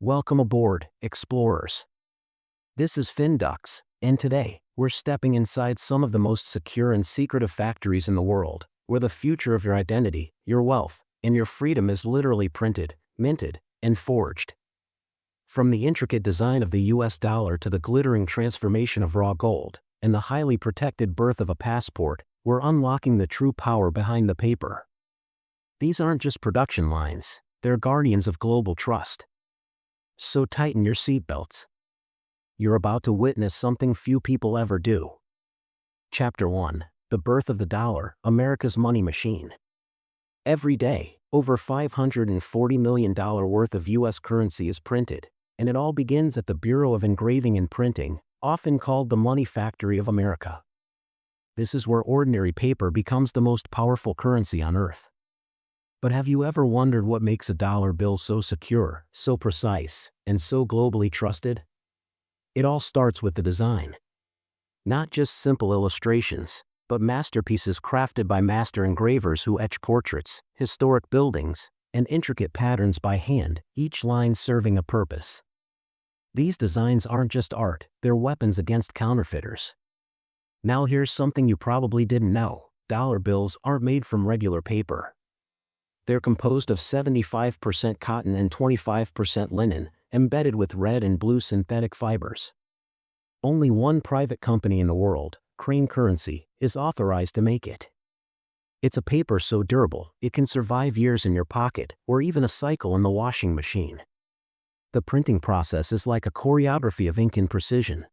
Welcome aboard, explorers. This is Finducts, and today, we're stepping inside some of the most secure and secretive factories in the world, where the future of your identity, your wealth, and your freedom is literally printed, minted, and forged. From the intricate design of the US dollar to the glittering transformation of raw gold, and the highly protected birth of a passport, we're unlocking the true power behind the paper. These aren't just production lines, they're guardians of global trust. So tighten your seatbelts. You're about to witness something few people ever do. Chapter 1: The Birth of the Dollar, America's Money Machine. Every day, over $540 million worth of U.S. currency is printed, and it all begins at the Bureau of Engraving and Printing, often called the Money Factory of America. This is where ordinary paper becomes the most powerful currency on Earth. But have you ever wondered what makes a dollar bill so secure, so precise, and so globally trusted? It all starts with the design. Not just simple illustrations, but masterpieces crafted by master engravers who etch portraits, historic buildings, and intricate patterns by hand, each line serving a purpose. These designs aren't just art, they're weapons against counterfeiters. Now here's something you probably didn't know: dollar bills aren't made from regular paper. They're composed of 75% cotton and 25% linen, embedded with red and blue synthetic fibers. Only one private company in the world, Crane Currency, is authorized to make it. It's a paper so durable, it can survive years in your pocket, or even a cycle in the washing machine. The printing process is like a choreography of ink and precision.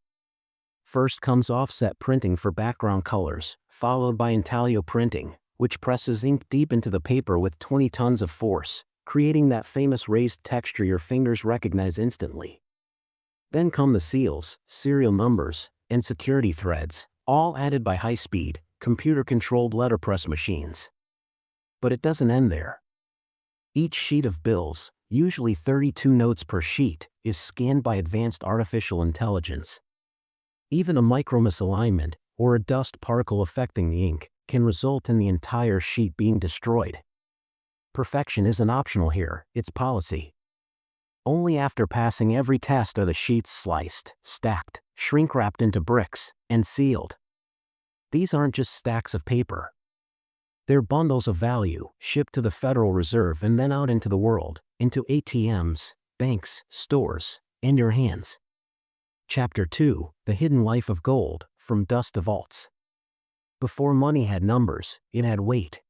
First comes offset printing for background colors, followed by intaglio printing, which presses ink deep into the paper with 20 tons of force, creating that famous raised texture your fingers recognize instantly. Then come the seals, serial numbers, and security threads, all added by high-speed, computer-controlled letterpress machines. But it doesn't end there. Each sheet of bills, usually 32 notes per sheet, is scanned by advanced artificial intelligence. Even a micro-misalignment, or a dust particle affecting the ink, can result in the entire sheet being destroyed. Perfection isn't optional here, it's policy. Only after passing every test are the sheets sliced, stacked, shrink-wrapped into bricks, and sealed. These aren't just stacks of paper. They're bundles of value, shipped to the Federal Reserve and then out into the world, into ATMs, banks, stores, and your hands. Chapter 2: The Hidden Life of Gold, From Dust to Vaults. Before money had numbers, it had weight.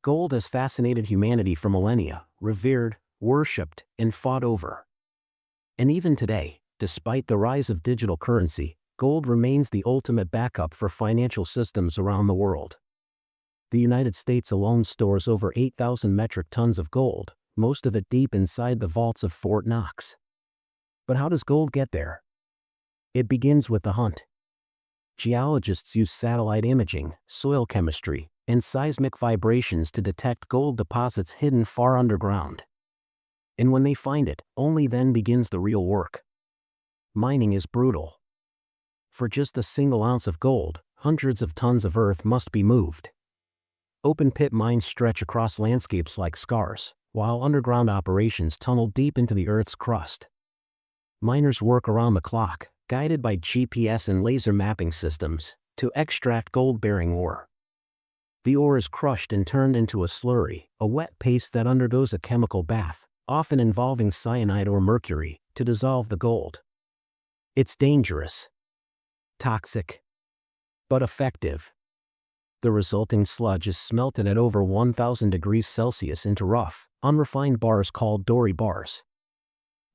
Gold has fascinated humanity for millennia, revered, worshipped, and fought over. And even today, despite the rise of digital currency, gold remains the ultimate backup for financial systems around the world. The United States alone stores over 8,000 metric tons of gold, most of it deep inside the vaults of Fort Knox. But how does gold get there? It begins with the hunt. Geologists use satellite imaging, soil chemistry, and seismic vibrations to detect gold deposits hidden far underground. And when they find it, only then begins the real work. Mining is brutal. For just a single ounce of gold, hundreds of tons of earth must be moved. Open-pit mines stretch across landscapes like scars, while underground operations tunnel deep into the earth's crust. Miners work around the clock, guided by GPS and laser mapping systems, to extract gold-bearing ore. The ore is crushed and turned into a slurry, a wet paste that undergoes a chemical bath, often involving cyanide or mercury, to dissolve the gold. It's dangerous, toxic, but effective. The resulting sludge is smelted at over 1,000 degrees Celsius into rough, unrefined bars called doré bars.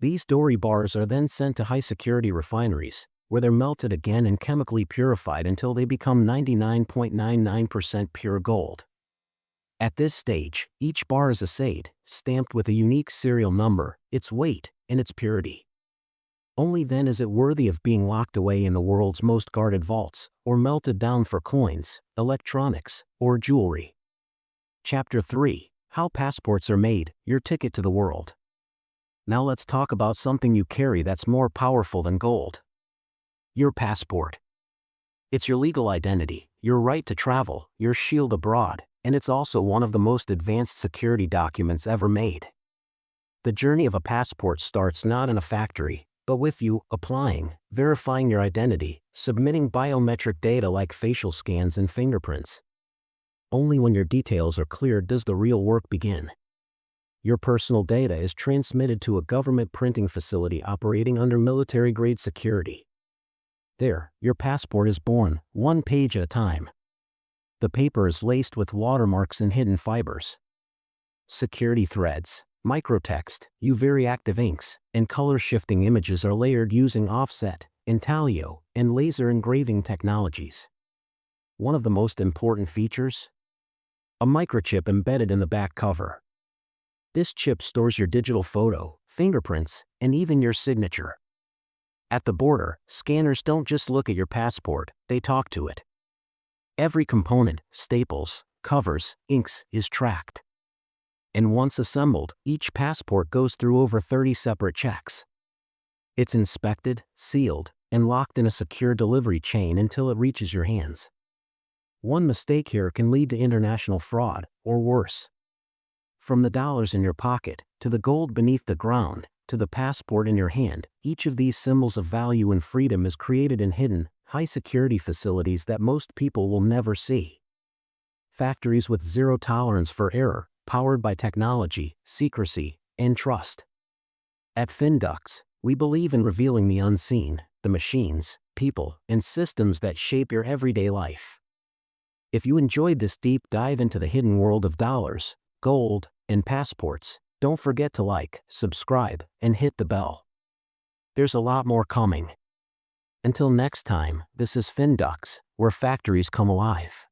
These doré bars are then sent to high-security refineries, where they're melted again and chemically purified until they become 99.99% pure gold. At this stage, each bar is assayed, stamped with a unique serial number, its weight, and its purity. Only then is it worthy of being locked away in the world's most guarded vaults, or melted down for coins, electronics, or jewelry. Chapter 3: How Passports Are Made, Your Ticket to the World. Now let's talk about something you carry that's more powerful than gold. Your passport. It's your legal identity, your right to travel, your shield abroad, and it's also one of the most advanced security documents ever made. The journey of a passport starts not in a factory, but with you applying, verifying your identity, submitting biometric data like facial scans and fingerprints. Only when your details are clear does the real work begin. Your personal data is transmitted to a government printing facility operating under military-grade security. There, your passport is born, one page at a time. The paper is laced with watermarks and hidden fibers. Security threads, microtext, UV-reactive inks, and color-shifting images are layered using offset, intaglio, and laser engraving technologies. One of the most important features? A microchip embedded in the back cover. This chip stores your digital photo, fingerprints, and even your signature. At the border, scanners don't just look at your passport, they talk to it. Every component, staples, covers, inks, is tracked. And once assembled, each passport goes through over 30 separate checks. It's inspected, sealed, and locked in a secure delivery chain until it reaches your hands. One mistake here can lead to international fraud, or worse. From the dollars in your pocket, to the gold beneath the ground, to the passport in your hand, each of these symbols of value and freedom is created in hidden, high-security facilities that most people will never see. Factories with zero tolerance for error, powered by technology, secrecy, and trust. At Finducts, we believe in revealing the unseen, the machines, people, and systems that shape your everyday life. If you enjoyed this deep dive into the hidden world of dollars, gold, and passports, don't forget to like, subscribe, and hit the bell. There's a lot more coming. Until next time, this is Finducts, where factories come alive.